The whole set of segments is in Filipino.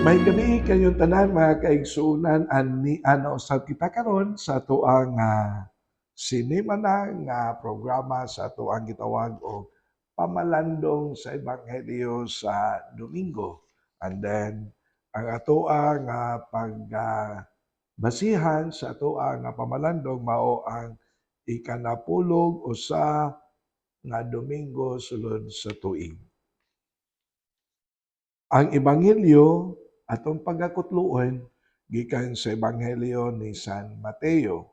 May gabi kayong tanan mga kaigsuonan ani usab kita karon sa atoang sinima na nga programa sa atoang gitawag og pamalandong sa ebanghelyo sa Domingo. And then ang atoang basihan sa atoang pamalandong mao ang ikanapulog usa nga Domingo sulod sa tuig. Ang ebanghelyo atong pagakutluon gikan sa ebanghelyo ni San Mateo,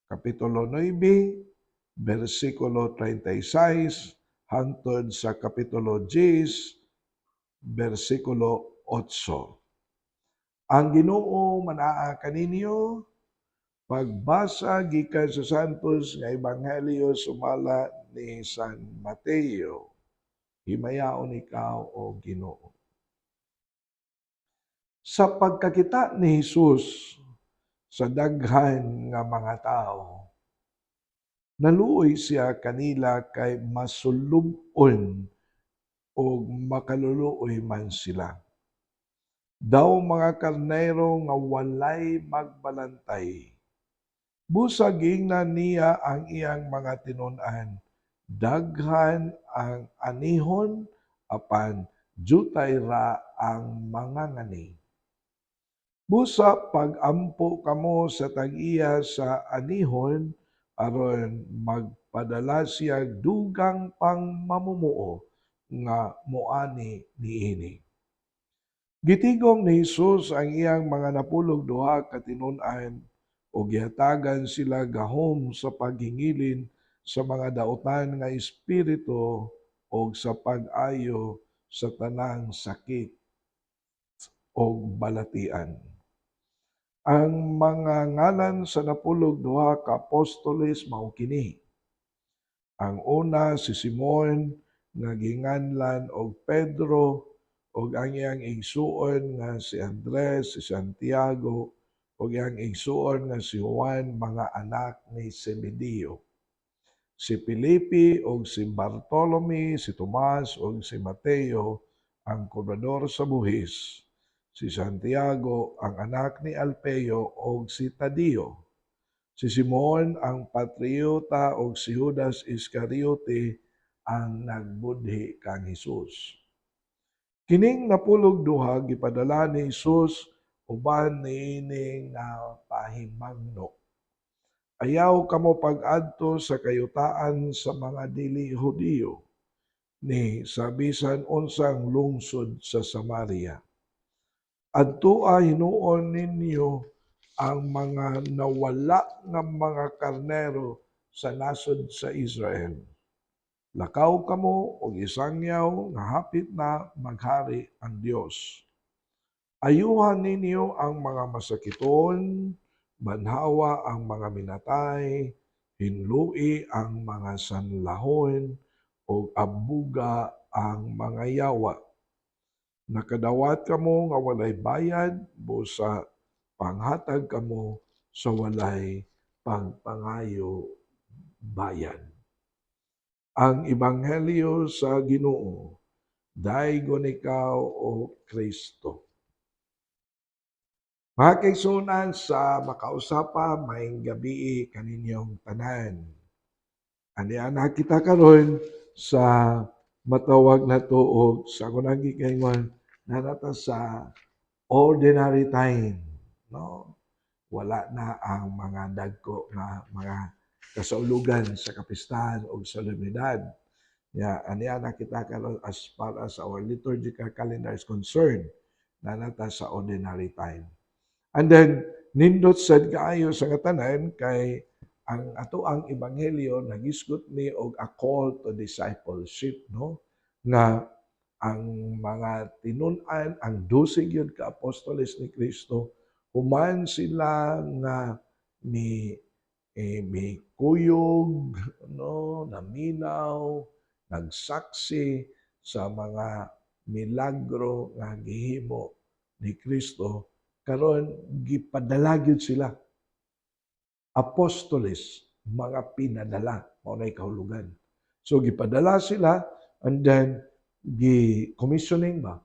kapitulo 9, bersikulo 36 hangtod sa kapitulo 10, bersikulo 8. Ang Ginoo manaa kaninyo pagbasa gikan sa santos nga ebanghelyo sumala ni San Mateo. Himayaon ikaw o Ginoo. Sa pagkakita ni Jesus sa daghan nga mga tao, naluoy siya kanila kay masulub-on o makaluluoy man sila. Daw mga karnero nga walay magbalantay. Busaging na niya ang iyang mga tinun-an. Daghan ang anihon apan jutay ra ang mga ngani. Busa pag-ampo kamo sa tag-iya sa anihon aron magpadala siya dugang pang mamumuo nga moani niini. Gitigom ni Jesus ang iyang mga napulog duha ka tinun-an o gihatagan sila gahom sa paghingilin sa mga dautan nga espiritu o sa pag-ayo sa tanang sakit o balatian. Ang mga ngalan sa napulog duha ka apostoles mao kini. Ang una si Simon nga ginganlan og Pedro ug ang iyang igsuon nga si Andres, si Santiago ug iyang igsuon nga si Juan, mga anak ni Zebedeo. Si Felipe ug si Bartolome, si Tomas ug si Mateo ang kobrador sa buhis. Si Santiago ang anak ni Alpeo ug si Tadio, si Simon ang patriota ug si Judas Iscariote ang nagbudhi kang Hesus. Kining napulog duha gipadala ni Hesus uban niini nga pahimangno. Ayaw kamo pag-adto sa kayutaan sa mga dili Hudiyo ni sa bisan unsang lungsod sa Samaria. Adtoa hinuon ninyo ang mga nawala nga mga karnero sa nasod sa Israel. Lakaw kamo og isangyaw nga hapit na maghari ang Dios. Ayuhan ninyo ang mga masakiton, banhawa ang mga minatay, hinlui ang mga sanlahon, o abuga ang mga yawa. Nakadawat kamo nga walay bayad, busa panghatag kamo sa walay pagpangayo bayad. Ang Ebanghelyo sa Ginoo, daygon ikaw o Kristo. Mga kaigsuonan sa makausapa, maayong gabi kaninyong tanan. Aniana kita karon sa matawag na tuog sa kunang gikaingon nanata sa ordinary time, no? Wala na ang mga dagko nga mga kasaulugan sa kapistahan o sa solemnidad. Aniana kita karon as far as our liturgical calendar is concerned, nanata sa ordinary time. And then nindot sad kaayo sa tanan kay ang atoang ebanghelyo nagisgot ni og a call to discipleship, no? Nga ang mga tinun-an, ang 12 gyud ka apostoles ni Kristo, human sila nga mi kuyog, no, naminaw, nagsaksi sa mga milagro nga gihimo ni Kristo, karon gipadala gyud sila. Apostoles, mga pinadala, mao nay kahulugan. So gipadala sila and then gi-commissioning ba,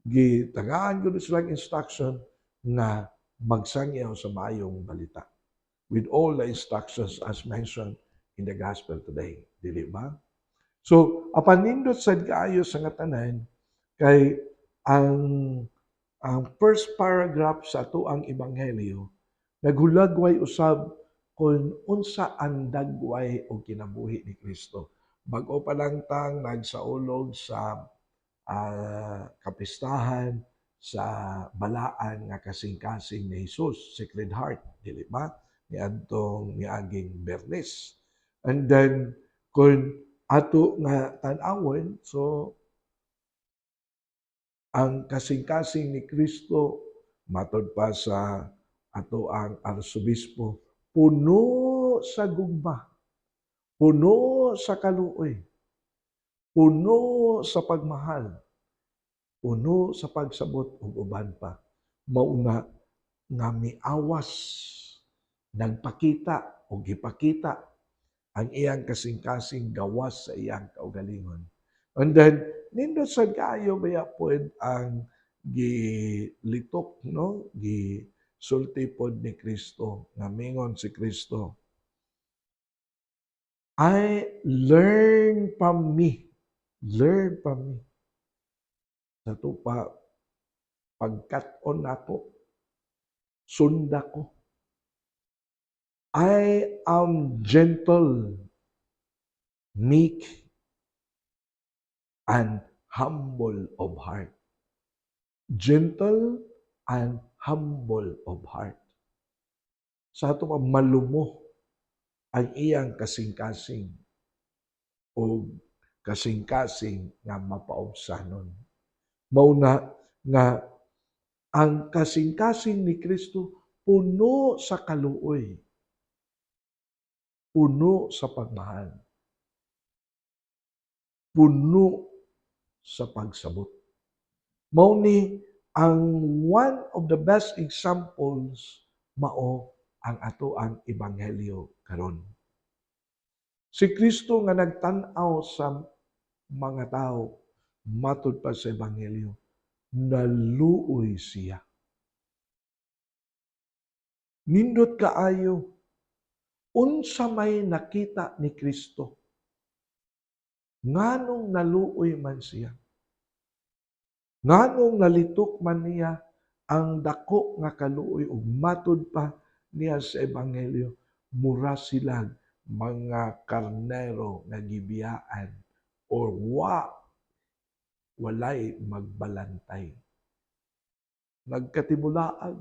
gitagaan ko silang instruction na magsangyaw sa maayong balita with all the instructions as mentioned in the gospel today. Dili ba? So, apan nindot sad kaayo sa nga tanan kay ang first paragraph sa atoang ebanghelyo naghulagway usab kung unsa ang dagway o kinabuhi ni Kristo. Bag-o pa lang tang nagsaulog sa kapistahan sa balaan nga kasing-kasing ni Jesus, Sacred Heart, dili ba? Niadtong niaging Bernes. And then kung ato nga tan-awon, so ang kasing-kasing ni Kristo matod pa sa ato ang arsobispo, puno sa gugma, puno sa kaluoy, puno sa pagmahal, puno sa pagsabot ug uban pa. Mauna nga miawas, nagpakita o gipakita ang iyang kasing-kasing gawas sa iyang kaugalingon. And then, nindot sad kaayo baya pod ang gilitok, no? Gisulti pod ni Kristo, nga mingon si Kristo, I learn from me. Learn from me. Sa tupa, pagkat-on ako, sunda ko. I am gentle, meek, and humble of heart. Gentle and humble of heart. Sa ato malumo ang iyang kasing-kasing o kasing-kasing nga mapaubsanon. Mauna nga ang kasing-kasing ni Kristo puno sa kaluoy, puno sa pagmahal, puno sa pagsabot. Mao ni ang one of the best examples mao ang ato ang ebanghelyo karon. Si Kristo nga nagtan-aw sa mga tao matud pa sa ebanghelyo, naluoy siya. Nindot kaayo unsa may nakita ni Kristo. Nganong naluoy man siya. Nganong nalitok man niya ang dako nga kaluoy ug matud pa niya sa ebanghelyo, mura silang mga karnero nga gibiyaan or walay magbalantay. Nagkatibulaag,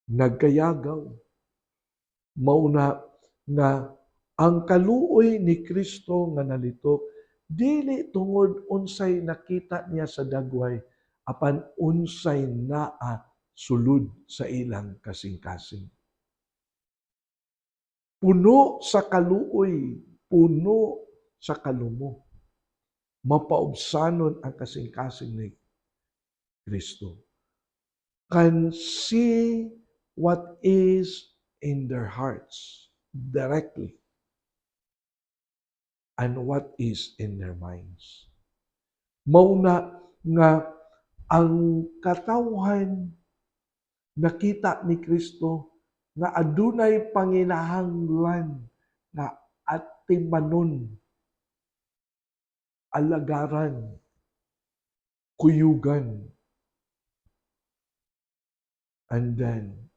nagkayagaw. Mauna nga ang kaluoy ni Kristo nga nalitok dili tungod unsay nakita niya sa dagway apan unsay naa sulod sa ilang kasing-kasing. Puno sa kaluoy, puno sa kalumo. Mapaubsanon ang kasing-kasing ni Kristo. Can see what is in their hearts directly and what is in their minds. Mauna nga ang katawhan nakita ni Kristo nga adunay panginahanglan na atimanon, alagaran, kuyugan. And then,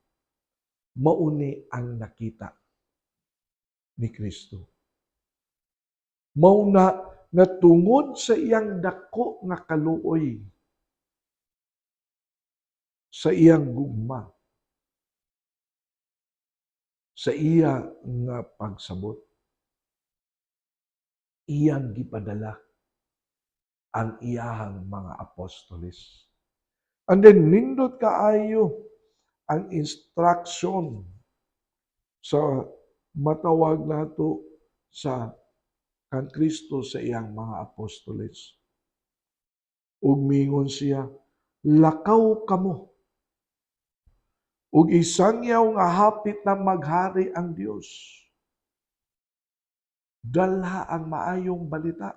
mauni ang nakita ni Kristo. Mauna nga tungod sa iyang dako nga kaluoy, sa iyang gugma, sa iya nga pagsabot, iyang gipadala ang iyahang mga apostoles. And then, nindot kaayo ang instruction sa matawag nato sa kang Kristo sa iyang mga apostoles. Ug mingon siya, lakaw kamo. Ug isangyaw nga hapit na maghari ang Dios. Dalha ang maayong balita.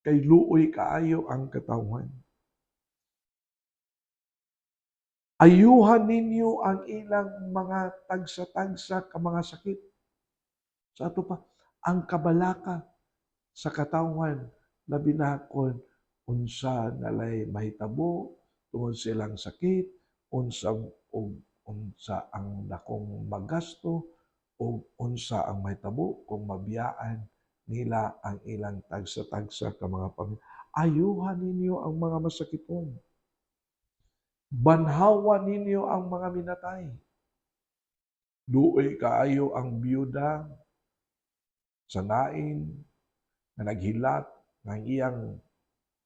kay luoy kaayo ang katawhan. Ayuhan ninyo ang ilang mga tagsa-tagsa ka mga sakit. Sa ato pa, ang kabalaka sa katawhan labi na kon unsa nalay mahitabo tungod silang sakit, unsa og unsa ang dakong magasto o unsa ang mahitabo kung mabiyaan nila ang ilang tagsa-tagsa ka mga pamilya. Ayuhan ninyo ang mga masakiton. Banhawan ninyo ang mga minatay. Luoy kaayo ang biyuda sa nain na naghilat ng iyang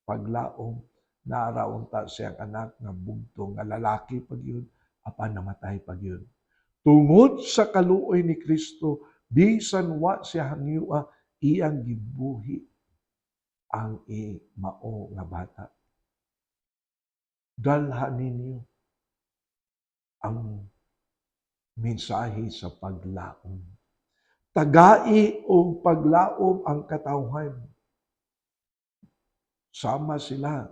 paglaom naara unta siyang anak nga bugtong nga lalaki pag yun apan namatay pag yun. Tungod sa kaluoy ni Kristo bisan wa siya hangiwa iyang gibuhi ang mao nga bata. Dalhan ninyo ang mensahe sa paglaom. Tagai o paglaom ang katawhan. Sama sila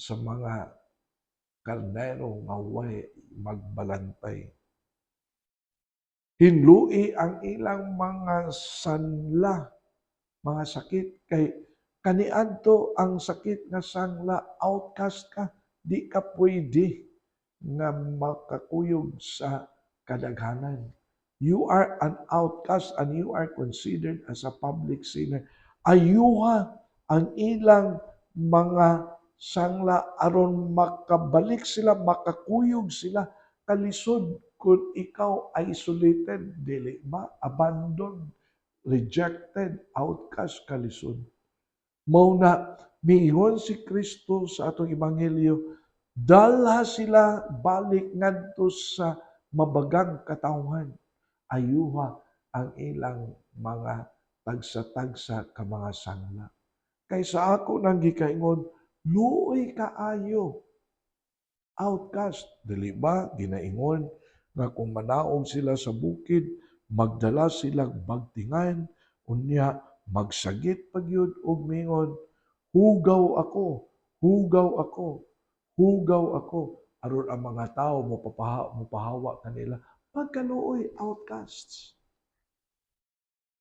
sa mga karnero nga way magbalantay. Hinlui ang ilang mga sanla, mga sakit kay kaniadto ang sakit nga sangla, outcast ka, di ka pwede nga makakuyog sa kadaghanan. You are an outcast and you are considered as a public sinner. Ayuha ang ilang mga sangla aron makabalik sila, makakuyog sila kalisod kung ikaw isolated, dili ba? Abandoned, rejected, outcast, kalisod. Mao na miingon si Kristo sa atong ebanghelyo, dalha sila balik ngadto sa mabagang katawhan. Ayuha ang ilang mga tagsa-tagsa ka mga sangla. Kay sa ako nang gikaingon, luoy kaayo, outcast. Dili ba ginaingon nga kung manaog sila sa bukid, magdala silang bagtingan, unya magsagit pagyud og mingon, hugaw ako, hugaw ako, hugaw ako. Aron ang mga tao mopahawa kanila. Pagkaluoy, outcasts.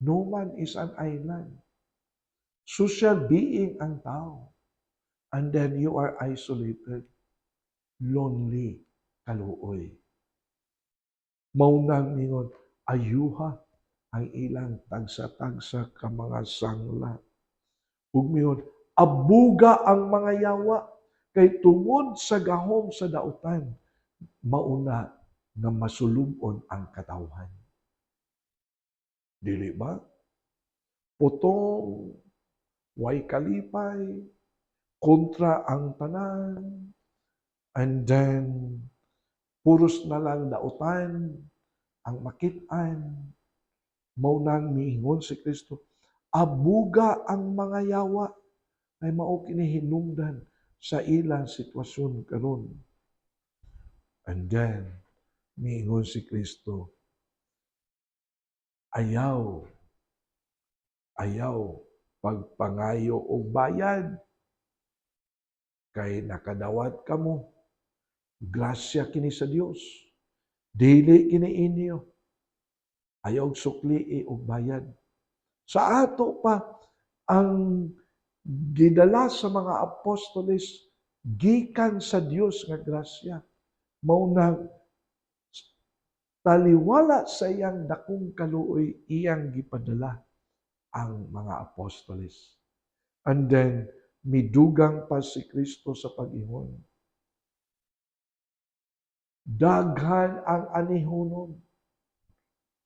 No man is an island. Social being ang tao. And then you are isolated, lonely, kaluoy. Maunang mingon, ayuha ang ilang tagsa-tagsa ka mga sangla. Ug mingon, abuga ang mga yawa kay tungod sa gahom sa dautan mauna nga masulubon ang katawhan. Dili ba? Putong, way kalipay, kontra ang tanan, and then puros na lang dautan ang makit-an. Mao nang miingon si Kristo, abuga ang mga yawa ay mao kini hinungdan sa ilang sitwasyon karon. And then miingon si Kristo, ayaw pagpangayo og bayad kay nakadawat kamo. Grasya kini sa Dios. Dili kini inyo. Ayaw sukli og bayad. Sa ato pa ang gidala sa mga apostoles gikan sa Dios nga grasya. Mao na taliwala sa iyang dakong kaluoy iyang gipadala ang mga apostoles. And then midugang pa si Kristo sa pag-ingon. Daghan ang anihunon.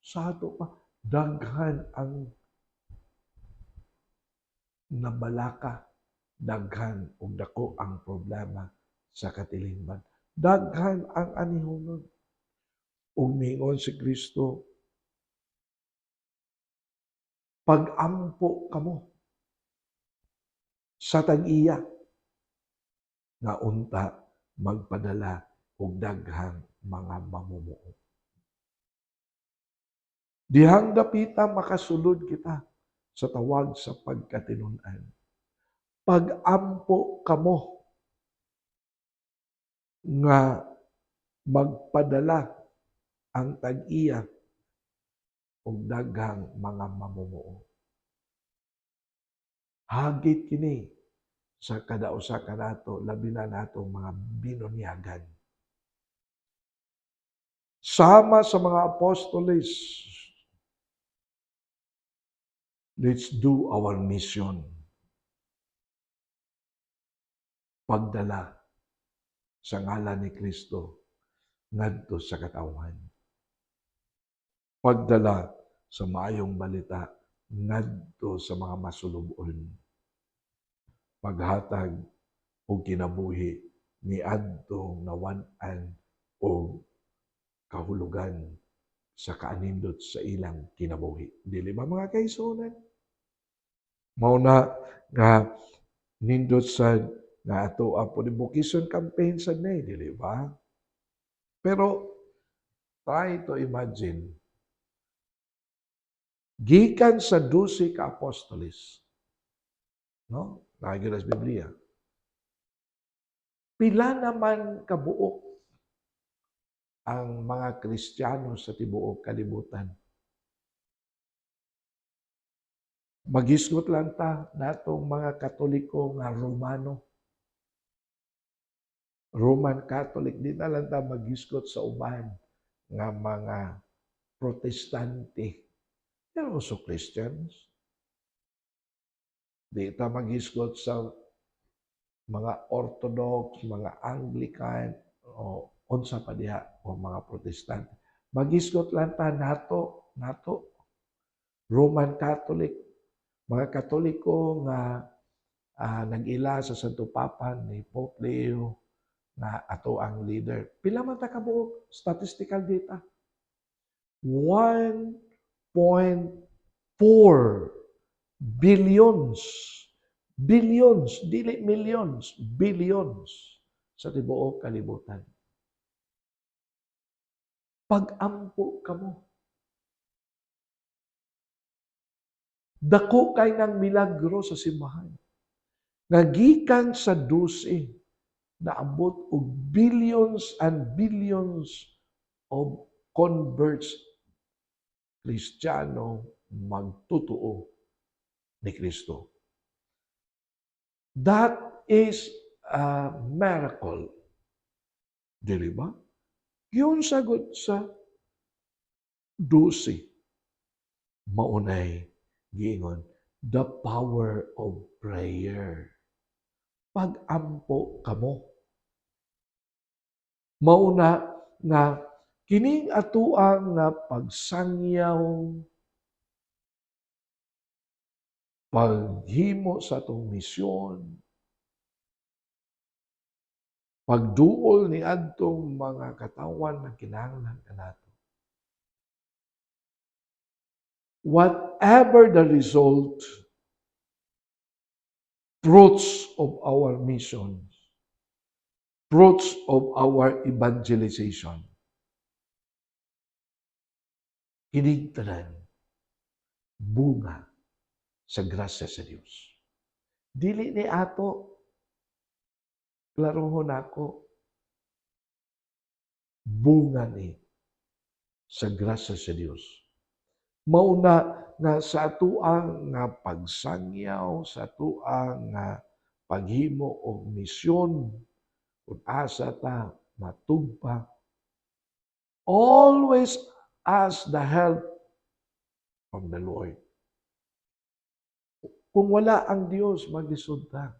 Sa ato pa, daghan ang nabalaka, daghan ug dako ang problema sa katilingban. Daghan ang anihunon. Ug miingon si Kristo, pag-ampo kamo sa tag-iya nga unta magpadala og daghang mga mamumuo. Dihang dapita makasulod kita sa tawag sa pagkatinunan. Pag-ampo kamo nga magpadala ang tag-iya og daghang mga mamumuo. Hagit kini sa kada usa kanato, labi na natong mga binunyagan. Sama sa mga apostoles, let's do our mission. Pagdala sa ngalan ni Kristo ngadto sa katawhan. Pagdala sa maayong balita ngadto sa mga masulubon. Paghatag og kinabuhi niadtong nawan-an og kahulugan sa kaanindot sa ilang kinabuhi. Dili ba mga kaigsuonan? Mao na nga nindot sad nga ato ang vocation campaign sad ni, dili ba? Pero try to imagine, gikan sa 12 ka apostoles, no? Nagila sa Biblia. Pila naman kabuok ang mga Kristiyano sa tibuok kalibutan. Magisgot lang ta natong mga Katoliko nga Romano. Roman Catholic, di na lang ta magisgot sa uban nga mga Protestante. They're also Christians. Di ta magisgot sa mga Orthodox, mga Anglican, o unsa pa diha, o mga Protestante. Magisgot lang ta nato, Roman Catholic, mga Katoliko nga nag-ila sa Santo Papa ni Pope Leo na ato ang leader. Pila man ta kabuok? Statistical data. 1.4 billions. Billions, dili millions, billions sa tibuok kalibutan. Pag-ampo kamo. Dako kay ng milagro sa simbahan. Nga gikan sa 12 naabot og billions and billions of converts Kristiyano magtutuo ni Kristo. That is a miracle. Dili ba? Yun sagot sa 12. Maunay, giingon, the power of prayer. Pag-ampo kamo. Mauna nga kining atuang nga pagsangyaw, paghimo sa atong misyon, pagduol ni adtong mga katawan na kinahanglan kanato. Whatever the result, fruits of our mission, fruits of our evangelization, kining tanan bunga sa grasya sa Dios. Dili ni ato, klarohon ako, bunga ni sa grasya sa Dios. Mauna nga sa atuang nga pagsangyaw, sa atuang nga paghimo og misyon, kung asa ta matugpa, always ask the help from the Lord. Kung wala ang Dios, maglisod ta.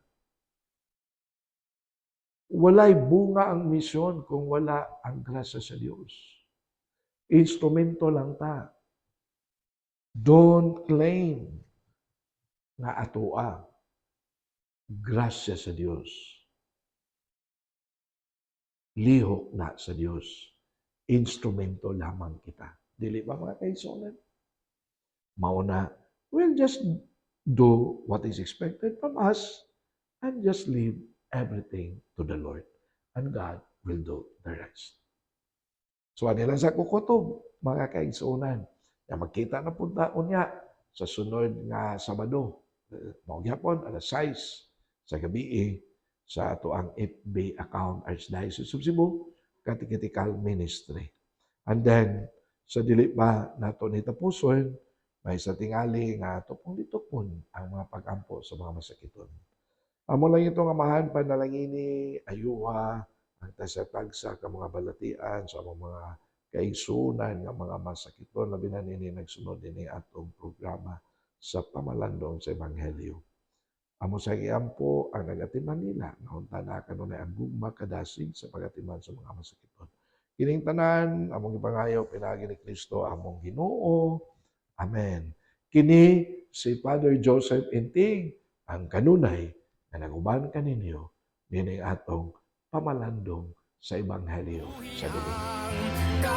Walay bunga ang misyon kung wala ang grasya sa Dios. Instrumento lang ta. Don't claim na atoa. Grasya sa Dios. Lihok na sa Dios. Instrumento lamang kita. Dili ba mga kaigsuonan? Mauna, we'll just do what is expected from us and just leave everything to the Lord. And God will do the rest. So, ano lang sa kukutob, mga kaigsuonan, na magkita na punta unya sa sunod nga Sabado. Magyapon, alas 6 sa gabi sa ato ang FB account Archdiocese of Cebu Catechetical Ministry. And then sa dili pa nato ni tapuson, may sa tingali nga ato pong litukon ang mga pag-ampo sa mga masakiton. Amo lang itong amahan panalangini, ayuha, ang tagsa-tagsa ka mga balatian sa mga kaigsunan nga mga masakiton, labi na nini nagsunod din atong programa sa pamalandong sa Ebanghelyo. Amo sa giampo ang nagatiman nila, naunta na kanunay ang gugma kadasig sa pagatiman sa mga masakiton. Kining tanan, among ipangayo, pinagi ni Kristo, among Ginoo. Amen. Kini si Father Joseph Inting, ang kanunay na naguban kaninyo, nining atong pamalandong sa Ebanghelyo sa Domingo.